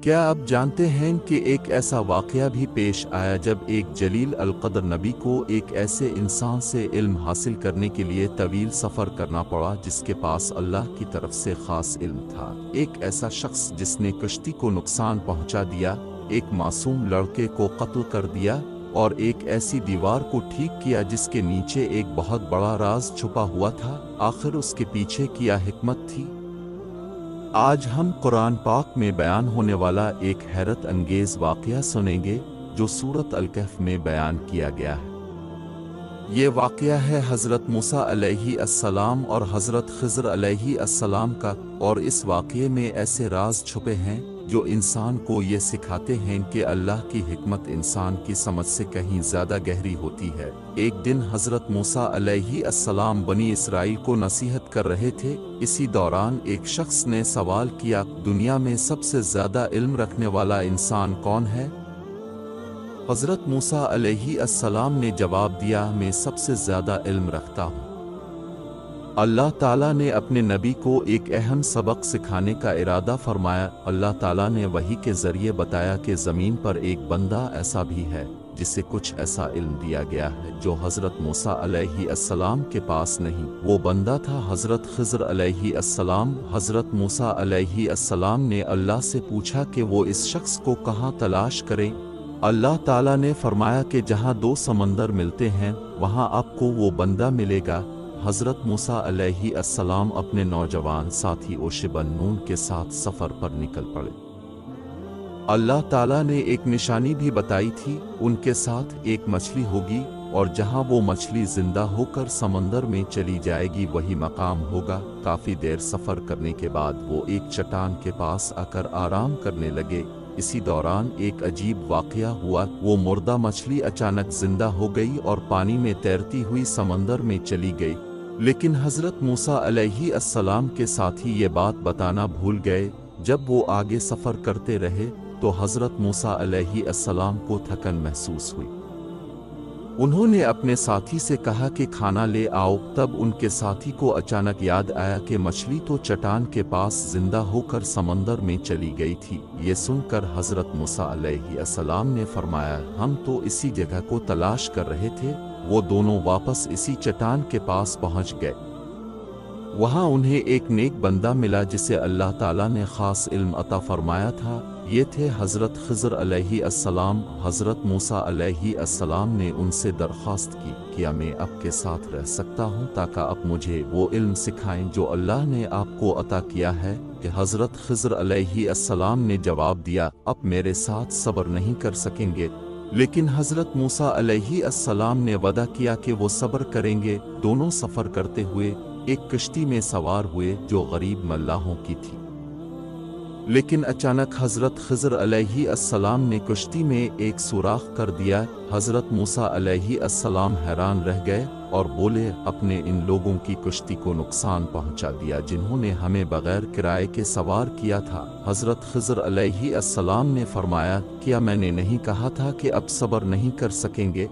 کیا آپ جانتے ہیں کہ ایک ایسا واقعہ بھی پیش آیا جب ایک جلیل القدر نبی کو ایک ایسے انسان سے علم حاصل کرنے کے لیے طویل سفر کرنا پڑا جس کے پاس اللہ کی طرف سے خاص علم تھا؟ ایک ایسا شخص جس نے کشتی کو نقصان پہنچا دیا، ایک معصوم لڑکے کو قتل کر دیا اور ایک ایسی دیوار کو ٹھیک کیا جس کے نیچے ایک بہت بڑا راز چھپا ہوا تھا۔ آخر اس کے پیچھے کیا حکمت تھی؟ آج ہم قرآن پاک میں بیان ہونے والا ایک حیرت انگیز واقعہ سنیں گے جو سورۃ الکہف میں بیان کیا گیا ہے۔ یہ واقعہ ہے حضرت موسیٰ علیہ السلام اور حضرت خضر علیہ السلام کا، اور اس واقعے میں ایسے راز چھپے ہیں جو انسان کو یہ سکھاتے ہیں کہ اللہ کی حکمت انسان کی سمجھ سے کہیں زیادہ گہری ہوتی ہے۔ ایک دن حضرت موسیٰ علیہ السلام بنی اسرائیل کو نصیحت کر رہے تھے۔ اسی دوران ایک شخص نے سوال کیا، دنیا میں سب سے زیادہ علم رکھنے والا انسان کون ہے؟ حضرت موسیٰ علیہ السلام نے جواب دیا، میں سب سے زیادہ علم رکھتا ہوں۔ اللہ تعالیٰ نے اپنے نبی کو ایک اہم سبق سکھانے کا ارادہ فرمایا۔ اللہ تعالیٰ نے وحی کے ذریعے بتایا کہ زمین پر ایک بندہ ایسا بھی ہے جسے کچھ ایسا علم دیا گیا ہے جو حضرت موسیٰ علیہ السلام کے پاس نہیں۔ وہ بندہ تھا حضرت خضر علیہ السلام۔ حضرت موسیٰ علیہ السلام نے اللہ سے پوچھا کہ وہ اس شخص کو کہاں تلاش کریں؟ اللہ تعالیٰ نے فرمایا کہ جہاں دو سمندر ملتے ہیں وہاں آپ کو وہ بندہ ملے گا۔ حضرت موسیٰ علیہ السلام اپنے نوجوان ساتھی یوشع بن نون کے ساتھ سفر پر نکل پڑے۔ اللہ تعالیٰ نے ایک نشانی بھی بتائی تھی، ان کے ساتھ ایک مچھلی ہوگی اور جہاں وہ مچھلی زندہ ہو کر سمندر میں چلی جائے گی وہی مقام ہوگا۔ کافی دیر سفر کرنے کے بعد وہ ایک چٹان کے پاس آ کر آرام کرنے لگے۔ اسی دوران ایک عجیب واقعہ ہوا، وہ مردہ مچھلی اچانک زندہ ہو گئی اور پانی میں تیرتی ہوئی سمندر میں چلی گئی، لیکن حضرت موسیٰ علیہ السلام کے ساتھی یہ بات بتانا بھول گئے۔ جب وہ آگے سفر کرتے رہے تو حضرت موسیٰ علیہ السلام کو تھکن محسوس ہوئی۔ انہوں نے اپنے ساتھی سے کہا کہ کھانا لے آؤ۔ تب ان کے ساتھی کو اچانک یاد آیا کہ مچھلی تو چٹان کے پاس زندہ ہو کر سمندر میں چلی گئی تھی۔ یہ سن کر حضرت موسیٰ علیہ السلام نے فرمایا، ہم تو اسی جگہ کو تلاش کر رہے تھے۔ وہ دونوں واپس اسی چٹان کے پاس پہنچ گئے۔ وہاں انہیں ایک نیک بندہ ملا جسے اللہ تعالیٰ نے خاص علم عطا فرمایا تھا۔ یہ تھے حضرت خضر علیہ السلام۔ حضرت موسیٰ علیہ السلام نے ان سے درخواست کی، کیا میں آپ کے ساتھ رہ سکتا ہوں تاکہ آپ مجھے وہ علم سکھائیں جو اللہ نے آپ کو عطا کیا ہے؟ کہ حضرت خضر علیہ السلام نے جواب دیا، آپ میرے ساتھ صبر نہیں کر سکیں گے، لیکن حضرت موسیٰ علیہ السلام نے وعدہ کیا کہ وہ صبر کریں گے۔ دونوں سفر کرتے ہوئے ایک کشتی میں سوار ہوئے جو غریب ملاحوں کی تھی، لیکن اچانک حضرت خضر علیہ السلام نے کشتی میں ایک سوراخ کر دیا۔ حضرت موسیٰ علیہ السلام حیران رہ گئے اور بولے، اپنے ان لوگوں کی کشتی کو نقصان پہنچا دیا جنہوں نے ہمیں بغیر کرائے کے سوار کیا تھا۔ حضرت خضر علیہ السلام نے فرمایا، کیا میں نے نہیں کہا تھا کہ اب صبر نہیں کر سکیں گے؟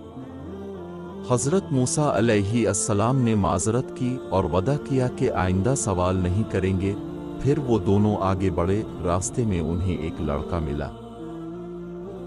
حضرت موسیٰ علیہ السلام نے معذرت کی اور وعدہ کیا کہ آئندہ سوال نہیں کریں گے۔ پھر وہ دونوں آگے بڑھے۔ راستے میں انہیں ایک لڑکا ملا۔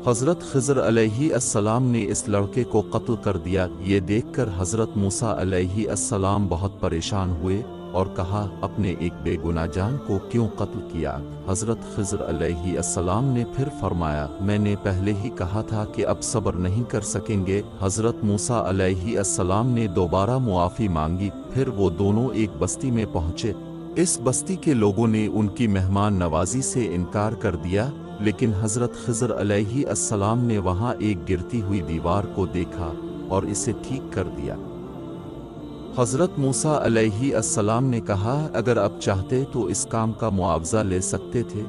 حضرت خضر علیہ السلام نے اس لڑکے کو قتل کر دیا۔ یہ دیکھ کر حضرت موسیٰ علیہ السلام بہت پریشان ہوئے اور کہا، اپنے ایک بے گناہ جان کو کیوں قتل کیا؟ حضرت خضر علیہ السلام نے پھر فرمایا، میں نے پہلے ہی کہا تھا کہ اب صبر نہیں کر سکیں گے۔ حضرت موسیٰ علیہ السلام نے دوبارہ معافی مانگی۔ پھر وہ دونوں ایک بستی میں پہنچے۔ اس بستی کے لوگوں نے ان کی مہمان نوازی سے انکار کر دیا، لیکن حضرت خضر علیہ السلام نے وہاں ایک گرتی ہوئی دیوار کو دیکھا اور اسے ٹھیک کر دیا۔ حضرت موسیٰ علیہ السلام نے کہا، اگر آپ چاہتے تو اس کام کا معاوضہ لے سکتے تھے۔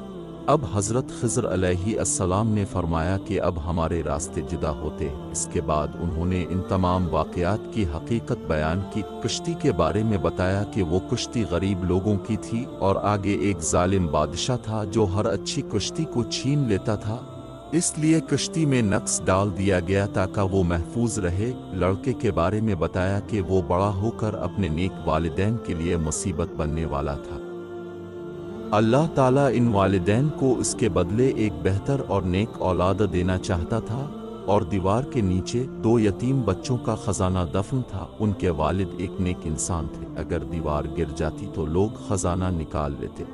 اب حضرت خضر علیہ السلام نے فرمایا کہ اب ہمارے راستے جدا ہوتے ہیں۔ اس کے بعد انہوں نے ان تمام واقعات کی حقیقت بیان کی۔ کشتی کے بارے میں بتایا کہ وہ کشتی غریب لوگوں کی تھی اور آگے ایک ظالم بادشاہ تھا جو ہر اچھی کشتی کو چھین لیتا تھا، اس لیے کشتی میں نقص ڈال دیا گیا تاکہ وہ محفوظ رہے۔ لڑکے کے بارے میں بتایا کہ وہ بڑا ہو کر اپنے نیک والدین کے لیے مصیبت بننے والا تھا۔ اللہ تعالیٰ ان والدین کو اس کے بدلے ایک بہتر اور نیک اولاد دینا چاہتا تھا، اور دیوار کے نیچے 2 یتیم بچوں کا خزانہ دفن تھا۔ ان کے والد ایک نیک انسان تھے، اگر دیوار گر جاتی تو لوگ خزانہ نکال لیتے،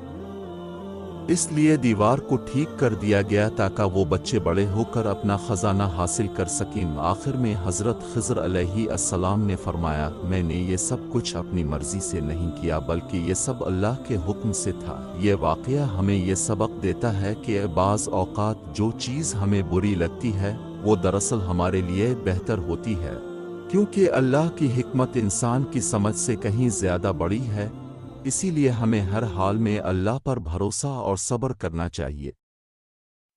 اس لیے دیوار کو ٹھیک کر دیا گیا تاکہ وہ بچے بڑے ہو کر اپنا خزانہ حاصل کر سکیں۔ آخر میں حضرت خضر علیہ السلام نے فرمایا، میں نے یہ سب کچھ اپنی مرضی سے نہیں کیا بلکہ یہ سب اللہ کے حکم سے تھا۔ یہ واقعہ ہمیں یہ سبق دیتا ہے کہ بعض اوقات جو چیز ہمیں بری لگتی ہے وہ دراصل ہمارے لیے بہتر ہوتی ہے، کیونکہ اللہ کی حکمت انسان کی سمجھ سے کہیں زیادہ بڑی ہے۔ اسی لیے ہمیں ہر حال میں اللہ پر بھروسہ اور صبر کرنا چاہیے۔